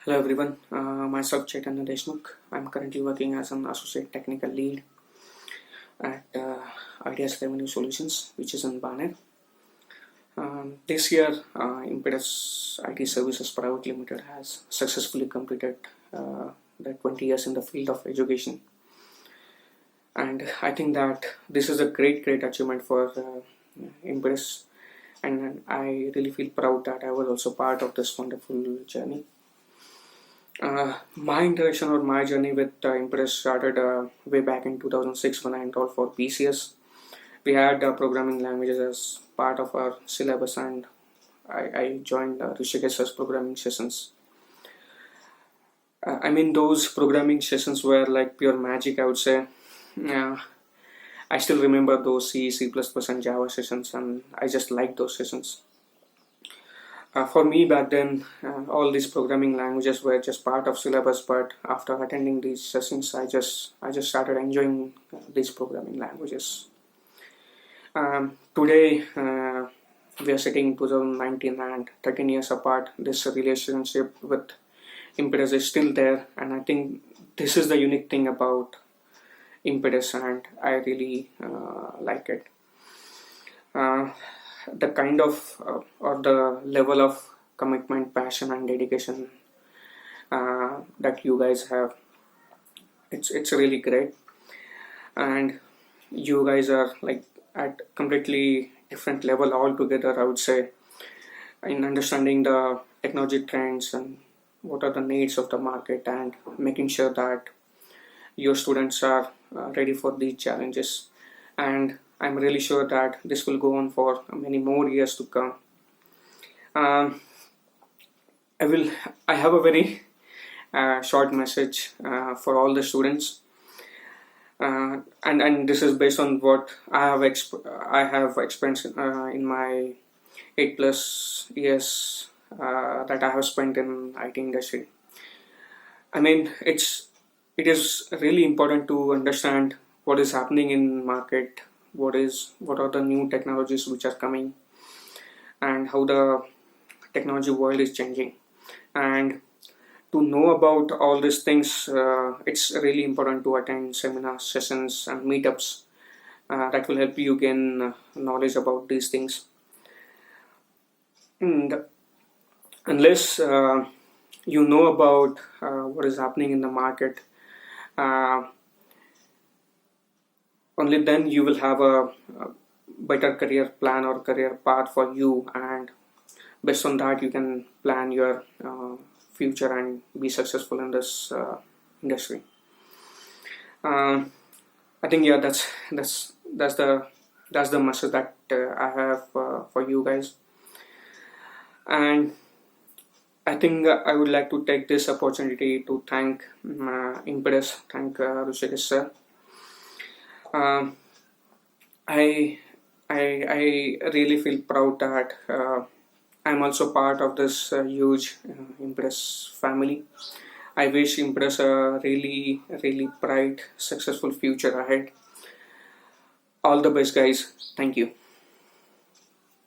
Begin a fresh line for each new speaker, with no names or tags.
Hello everyone, myself Chaitanya Deshmukh. I'm currently working as an associate technical lead at Ideas Revenue Solutions, which is in Baner. This year, Impedus IT Services Private Limited has successfully completed the 20 years in the field of education. And I think that this is a great achievement for Impedus, and I really feel proud that I was also part of this wonderful journey. My interaction or my journey with Impress started way back in 2006 when I enrolled for PCS. We had programming languages as part of our syllabus, and I joined Rishikesh's programming sessions. Those programming sessions were like pure magic, I would say. I still remember those C++, and Java sessions, and I just liked those sessions. For me back then, all these programming languages were just part of syllabus. But after attending these sessions, I just started enjoying these programming languages. Today, we are sitting 2019 and 13 years apart. This relationship with Impedus is still there, and I think this is the unique thing about Impedus, and I really like it. The kind of or the level of commitment, passion, and dedication that you guys have, it's really great. And you guys are like at completely different level altogether, I would say, in understanding the technology trends and what are the needs of the market, and making sure that your students are ready for these challenges. And I'm really sure that this will go on for many more years to come. I have a very short message for all the students, and this is based on what I have experienced in my 8+ years that I have spent in IT industry. It is really important to understand what is happening in market, what are the new technologies which are coming, and how the technology world is changing. And to know about all these things, it's really important to attend seminars, sessions, and meetups that will help you gain knowledge about these things. And unless you know about what is happening in the market, only then you will have a better career plan or career path for you, and based on that you can plan your future and be successful in this industry. I think that's the message that I have for you guys. And I think I would like to take this opportunity to thank Impedus, thank Rishikesh sir. I really feel proud that I'm also part of this huge Impedus family. I wish Impedus a really bright, successful future ahead. All the best, guys. Thank you.